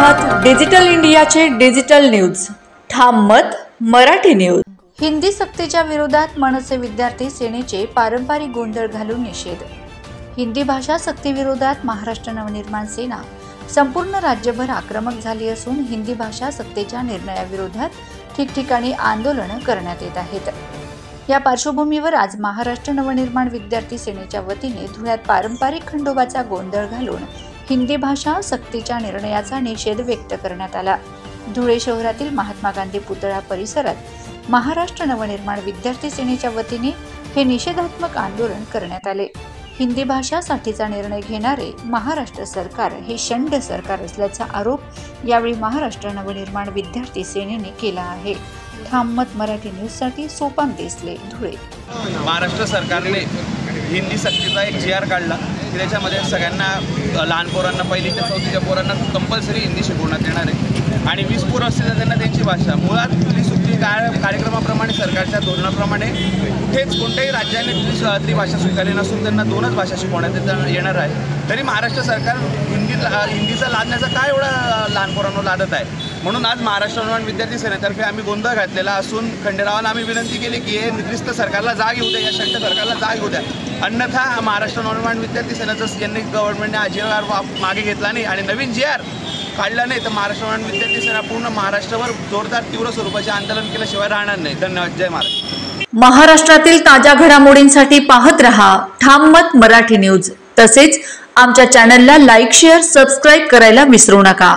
आहात डिजिटल इंडियाचे digital news. ठाम मत मराठी न्यूज। हिंदी सक्तीच्या विरोधात मनसे विद्यार्थी सेनेचे पारंपरिक गोंधळ घालून निषेध। हिंदी भाषा सक्ती विरोधात महाराष्ट्र नवनिर्माण सेना संपूर्ण राज्यभर आक्रमक झाली असून हिंदी भाषा सक्तीच्या निर्णयाविरोधात ठिकठिकाणी आंदोलन करण्यात येत आहेत। या पार्श्वभूमीवर आज महाराष्ट्र नवनिर्माण विद्यार्थी सेनेच्या वतीने धुळ्यात पारंपरिक खंडोबाचा गोंधळ घालून हिंदी भाषा सक्तीच्या निर्णयाचा निषेध व्यक्त करण्यात आला। धुळे शहरातील महात्मा गांधी पुतळा परिसरात महाराष्ट्र नवनिर्माण विद्यार्थी सेनेच्या वतीने हे निषेधात्मक आंदोलन करण्यात आले। हिंदी भाषासाठीचा निर्णय घेणारे महाराष्ट्र सरकार हे षंड सरकार असल्याचा आरोप यावेळी महाराष्ट्र नवनिर्माण विद्यार्थी सेनेने केला आहे। ठाम मत मराठी न्यूजसाठी सोपान देसले, धुळे। महाराष्ट्र सरकारने हिंदी सक्तीचा एक GR काढला की त्याच्यामध्ये सगळ्यांना लहान पोरांना पहिली ते चौथीच्या पोरांना कंपल्सरी हिंदी शिकवण्यात येणार आहे आणि 20 पोरं असतील तर त्यांना त्यांची भाषा मुळात हिंदी सक्ती कार्यक्रमाप्रमाणे सरकारच्या धोरणाप्रमाणे कुठेच कोणत्याही राज्याने त्रिभाषा स्वीकारली नसून त्यांना 2च भाषा शिकवण्यात येणार आहे। तरी महाराष्ट्र सरकार हिंदीचा लादण्याचा काय एवढा लहान पोरांना लादत आहे, म्हणून आज महाराष्ट्र नवनिर्माण विद्यार्थी सेनेतर्फे आम्ही गोंधळ घातलेला असून खंडेरावांना आम्ही विनंती केली की हे निकृष्ट सरकारला जाग येऊ द्या, या षंड सरकारला जाग येऊ द्या, अन्यथा महाराष्ट्र नवनिर्माण विद्यार्थी सेनेचं यांनी गव्हर्नमेंटने GR मागे घेतला नाही आणि नवीन GR काढला नाही तर महाराष्ट्र नवनिर्माण विद्यार्थी सेना पूर्ण महाराष्ट्रावर जोरदार तीव्र स्वरूपाचे आंदोलन केल्याशिवाय राहणार नाही। धन्यवाद। जय महाराष्ट्र। महाराष्ट्रातील ताज्या घडामोडींसाठी पाहत रहा ठाम मत मराठी न्यूज। तसेच आमच्या चॅनलला लाईक, शेअर, सबस्क्राईब करायला विसरू नका।